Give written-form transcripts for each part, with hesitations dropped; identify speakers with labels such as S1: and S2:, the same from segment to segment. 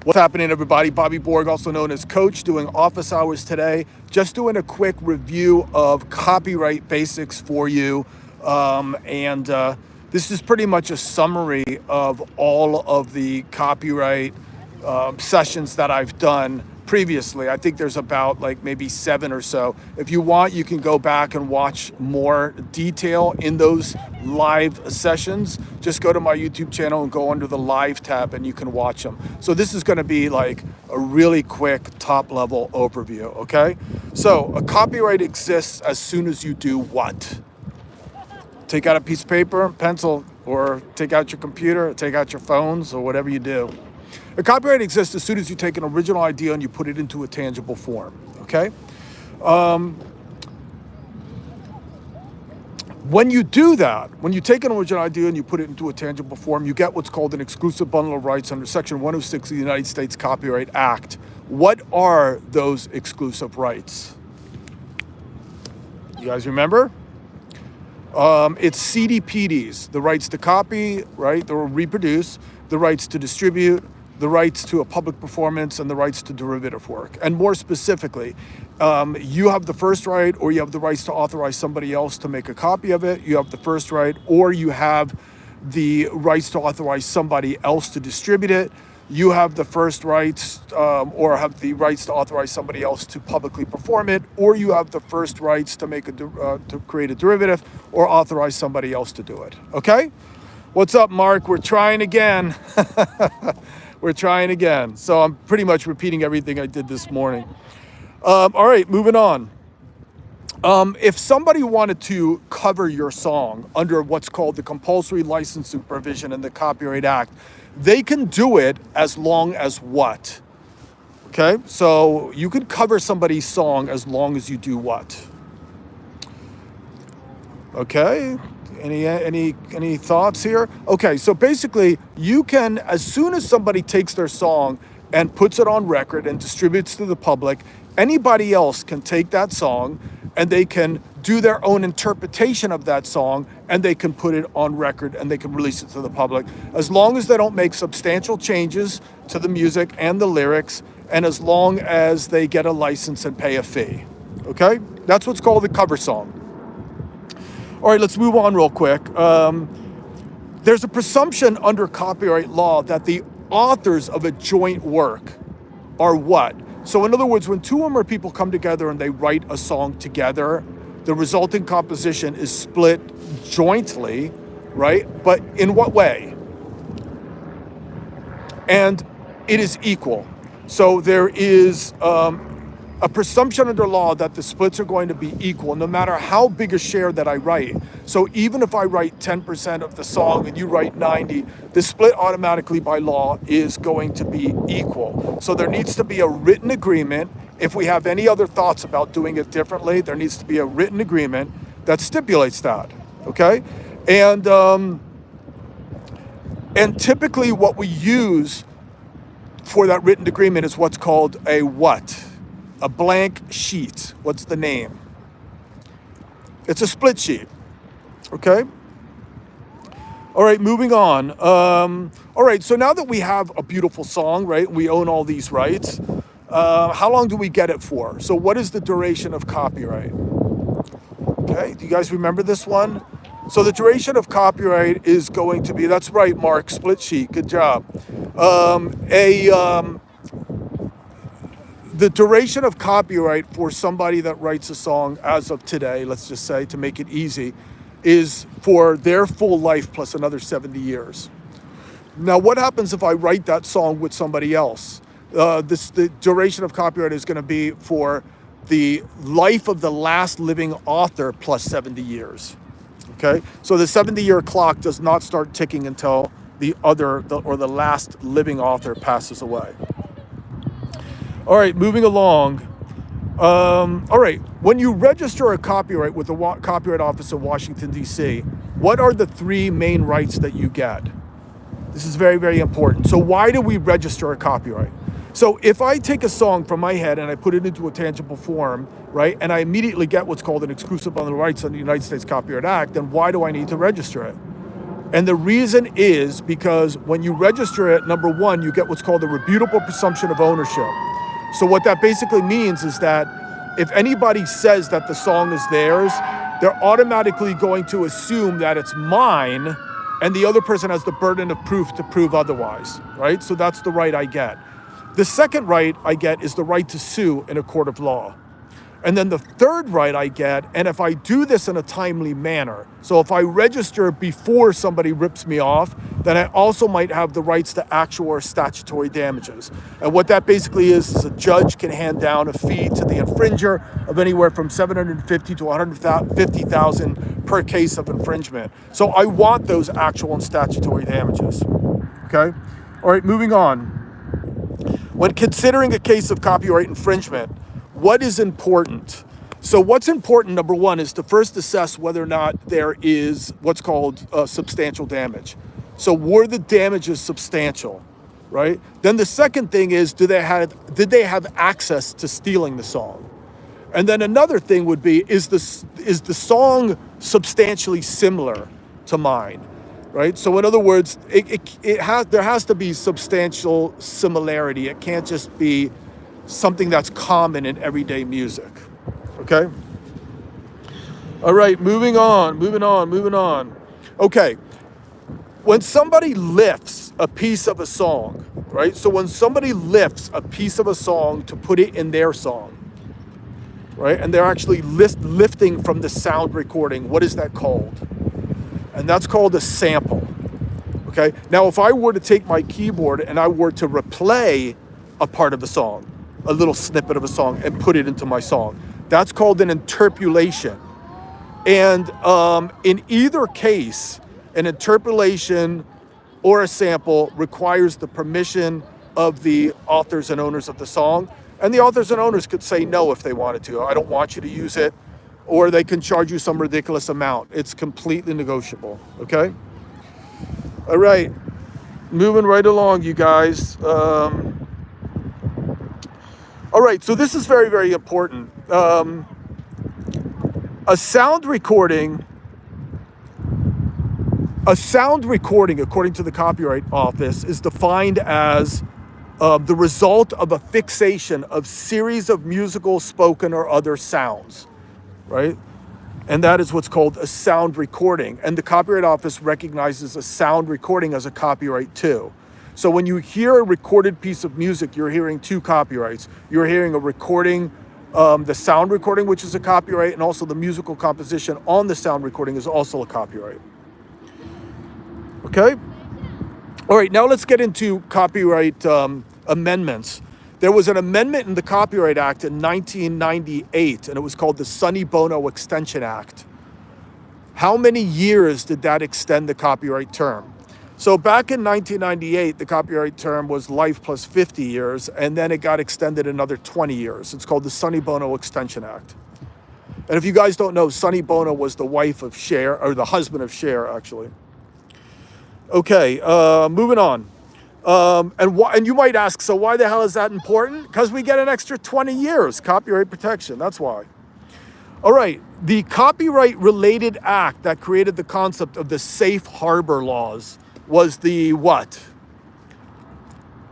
S1: What's happening, everybody? Bobby Borg, also known as Coach, doing office hours today. Just doing a quick review of copyright basics for you. This is pretty much a summary of all of the copyright sessions that I've done previously. I think there's about like maybe 7 or so. If you want, you can go back and watch more detail in those live sessions. Just go to my YouTube channel and go under the live tab and you can watch them. So this is going to be like a really quick top level overview. Okay. So a copyright exists as soon as you do what? Take out a piece of paper, pencil, or take out your computer, or take out your phones, or whatever you do. A copyright exists as soon as you take an original idea and you put it into a tangible form, okay? When you do that, when you take an original idea and you put it into a tangible form, you get what's called an exclusive bundle of rights under Section 106 of the United States Copyright Act. What are those exclusive rights? You guys remember? It's CDPDs, the rights to copy, right, or reproduce, the rights to distribute, the rights to a public performance, and the rights to derivative work. And more specifically, you have the first right, or you have the rights to authorize somebody else to make a copy of it. You have the first right, or you have the rights to authorize somebody else to distribute it. You have the first rights, or have the rights to authorize somebody else to publicly perform it, or you have the first rights to make to create a derivative, or authorize somebody else to do it. Okay? What's up, Mark? We're trying again. We're trying again. So I'm pretty much repeating everything I did this morning. All right, moving on. If somebody wanted to cover your song under what's called the compulsory licensing provision in the Copyright Act, they can do it as long as what? Okay, so you could cover somebody's song as long as you do what? Okay, any thoughts here? Okay, so basically you can, as soon as somebody takes their song and puts it on record and distributes to the public, anybody else can take that song and they can do their own interpretation of that song and they can put it on record and they can release it to the public, as long as they don't make substantial changes to the music and the lyrics, and as long as they get a license and pay a fee. Okay? That's what's called a cover song. All right, let's move on real quick. There's a presumption under copyright law that the authors of a joint work are what? So in other words, when two or more people come together and they write a song together, the resulting composition is split jointly, right? But in what way? And it is equal. So there is a presumption under law that the splits are going to be equal, no matter how big a share that I write. So even if I write 10% of the song and you write 90, the split automatically by law is going to be equal. So there needs to be a written agreement. If we have any other thoughts about doing it differently, there needs to be a written agreement that stipulates that, okay? And typically what we use for that written agreement is what's called a what? A blank sheet. What's the name? It's a split sheet. Okay? All right, moving on. All right, so now that we have a beautiful song, right, we own all these rights, how long do we get it for? So what is the duration of copyright? Okay, do you guys remember this one? So the duration of copyright is going to be, that's right, Mark, split sheet, good job. The duration of copyright for somebody that writes a song as of today, let's just say, to make it easy, is for their full life plus another 70 years. Now, what happens if I write that song with somebody else? The duration of copyright is going to be for the life of the last living author plus 70 years. Okay? So the 70-year clock does not start ticking until the last living author passes away. All right, moving along. All right, when you register a copyright with the Copyright Office of Washington, D.C., what are the 3 main rights that you get? This is very, very important. So why do we register a copyright? So if I take a song from my head and I put it into a tangible form, right, and I immediately get what's called an exclusive bundle of rights under the United States Copyright Act, then why do I need to register it? And the reason is because when you register it, number one, you get what's called a rebutable presumption of ownership. So what that basically means is that if anybody says that the song is theirs, they're automatically going to assume that it's mine, and the other person has the burden of proof to prove otherwise, right? So that's the right I get. The second right I get is the right to sue in a court of law. And then the third right I get, and if I do this in a timely manner, so if I register before somebody rips me off, then I also might have the rights to actual or statutory damages. And what that basically is a judge can hand down a fee to the infringer of anywhere from $750,000 to $150,000 per case of infringement. So I want those actual and statutory damages. Okay? All right, moving on. When considering a case of copyright infringement, what is important? So what's important, number one, is to first assess whether or not there is what's called substantial damage. So were the damages substantial, right? Then the second thing is, did they have access to stealing the song? And then another thing would be, is the song substantially similar to mine, right? So in other words, there has to be substantial similarity. It can't just be something that's common in everyday music, okay? All right, moving on. Okay, when somebody lifts a piece of a song, right? So when somebody lifts a piece of a song to put it in their song, right? And they're actually lifting from the sound recording, what is that called? And that's called a sample, okay? Now, if I were to take my keyboard and I were to replay a part of a song, a little snippet of a song, and put it into my song, that's called an interpolation. And in either case, an interpolation or a sample requires the permission of the authors and owners of the song. And the authors and owners could say no if they wanted to. I don't want you to use it. Or they can charge you some ridiculous amount. It's completely negotiable, okay? All right, moving right along, you guys. All right, so this is very, very important. A sound recording, according to the Copyright Office, is defined as the result of a fixation of series of musical, spoken, or other sounds, right? And that is what's called a sound recording. And the Copyright Office recognizes a sound recording as a copyright too. So when you hear a recorded piece of music, you're hearing two copyrights. You're hearing a recording, the sound recording, which is a copyright, and also the musical composition on the sound recording is also a copyright. Okay? All right, now let's get into copyright amendments. There was an amendment in the Copyright Act in 1998, and it was called the Sonny Bono Extension Act. How many years did that extend the copyright term? So back in 1998, the copyright term was life plus 50 years, and then it got extended another 20 years. It's called the Sonny Bono Extension Act. And if you guys don't know, Sonny Bono was the wife of Cher, or the husband of Cher, actually. Okay, moving on. And you might ask, so why the hell is that important? Because we get an extra 20 years copyright protection, that's why. All right, the Copyright-Related Act that created the concept of the safe harbor laws was the what?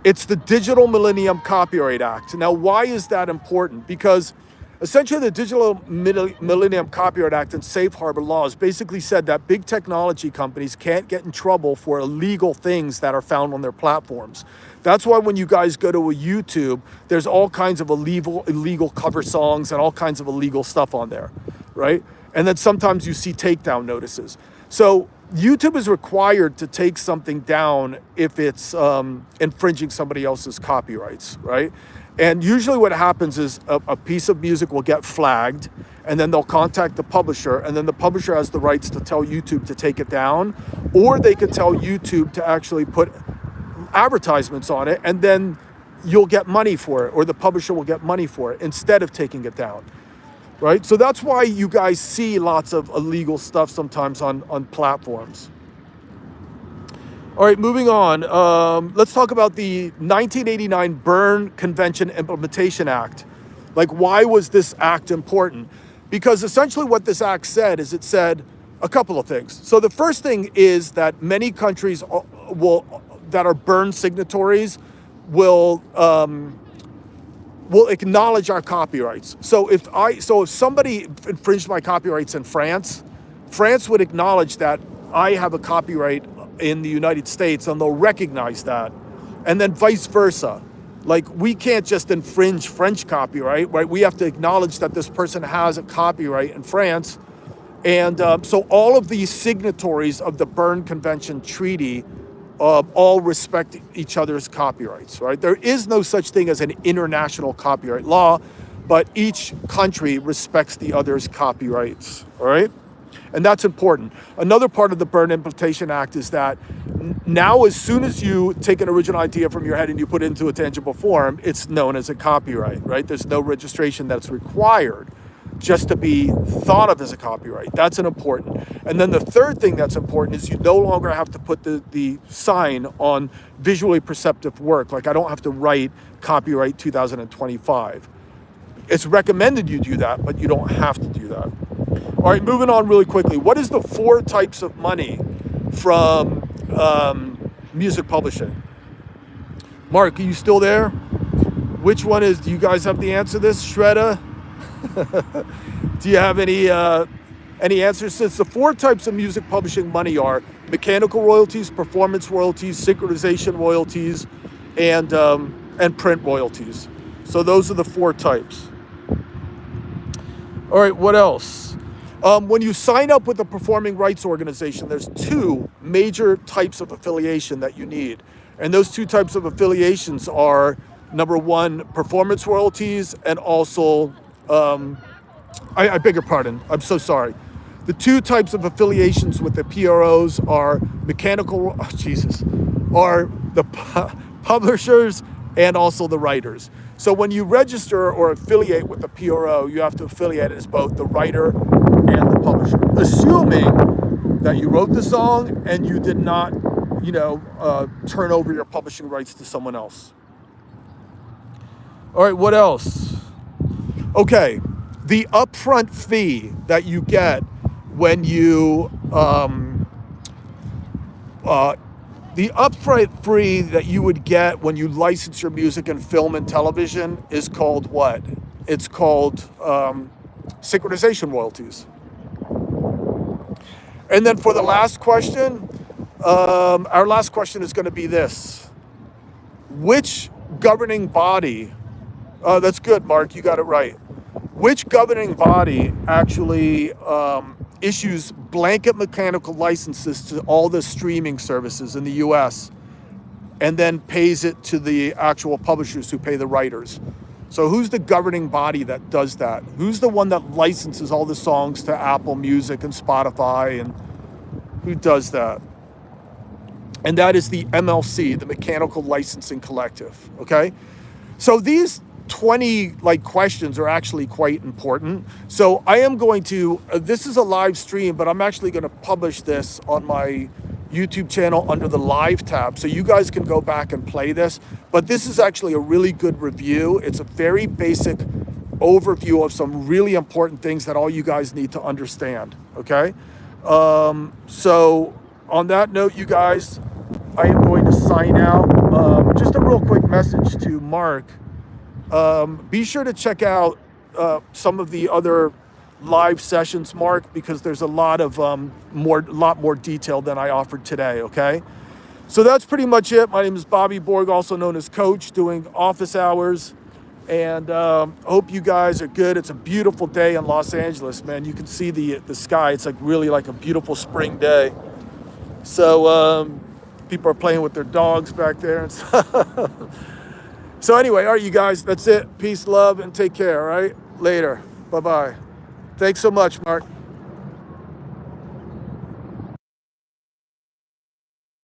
S1: It's the Digital Millennium Copyright Act. Now, why is that important? Because essentially the Digital Millennium Copyright Act and safe harbor laws basically said that big technology companies can't get in trouble for illegal things that are found on their platforms. That's why when you guys go to a YouTube, there's all kinds of illegal cover songs and all kinds of illegal stuff on there, right? And then sometimes you see takedown notices. So YouTube is required to take something down if it's infringing somebody else's copyrights, right? And usually what happens is a piece of music will get flagged, and then they'll contact the publisher, and then the publisher has the rights to tell YouTube to take it down, or they could tell YouTube to actually put advertisements on it, and then you'll get money for it, or the publisher will get money for it instead of taking it down. Right? So that's why you guys see lots of illegal stuff sometimes on platforms. All right, moving on. Let's talk about the 1989 Berne Convention Implementation Act. Like, why was this act important? Because essentially what this act said is it said, A couple of things. So the first thing is that many countries that are Berne signatories will acknowledge our copyrights. So if somebody infringed my copyrights in France, France would acknowledge that I have a copyright in the United States, and they'll recognize that. And then vice versa. Like, we can't just infringe French copyright, right? We have to acknowledge that this person has a copyright in France. And so all of these signatories of the Berne Convention Treaty all respect each other's copyrights, right? There is no such thing as an international copyright law, but each country respects the other's copyrights, all right? And that's important. Another part of the Berne Implementation Act is that now, as soon as you take an original idea from your head and you put it into a tangible form, it's known as a copyright, right? There's no registration that's required just to be thought of as a copyright. That's an important. And then the third thing that's important is you no longer have to put the sign on visually perceptive work. Like, I don't have to write copyright 2025. It's recommended you do that, but you don't have to do that. All right, moving on really quickly. What is the 4 types of money from music publishing? Mark, are you still there? Which one is, do you guys have the answer to this? Shredder? Do you have any answers? Since the 4 types of music publishing money are mechanical royalties, performance royalties, synchronization royalties, and print royalties. So those are the 4 types. All right, what else? When you sign up with a performing rights organization, there's 2 major types of affiliation that you need. And those 2 types of affiliations are, number 1, performance royalties, and also, I beg your pardon, I'm so sorry. The 2 types of affiliations with the PROs are are the publishers and also the writers. So when you register or affiliate with the PRO, you have to affiliate as both the writer and the publisher, assuming that you wrote the song and you did not, turn over your publishing rights to someone else. All right, what else? Okay, the upfront fee that you get when you the upfront fee that you would get when you license your music in film and television is called what? It's called synchronization royalties. And then for the last question, our last question is going to be this. Which governing body, that's good, Mark, you got it right. Which governing body actually issues blanket mechanical licenses to all the streaming services in the US and then pays it to the actual publishers who pay the writers? So who's the governing body that does that? Who's the one that licenses all the songs to Apple Music and Spotify, and who does that? And that is the MLC, the Mechanical Licensing Collective, okay? So these 20 questions are actually quite important. So I am going to, this is a live stream, but I'm actually going to publish this on my YouTube channel under the live tab. So you guys can go back and play this, but this is actually a really good review. It's a very basic overview of some really important things that all you guys need to understand, okay? So on that note, you guys, I am going to sign out. Just a real quick message to Mark. Be sure to check out some of the other live sessions, Mark, because there's a lot of more detail than I offered today, okay? So that's pretty much it. My name is Bobby Borg, also known as Coach, doing office hours. And hope you guys are good. It's a beautiful day in Los Angeles, man. You can see the sky. It's really like a beautiful spring day. So people are playing with their dogs back there and stuff. So anyway, all right, you guys, that's it. Peace, love, and take care, all right? Later. Bye-bye. Thanks so much, Mark.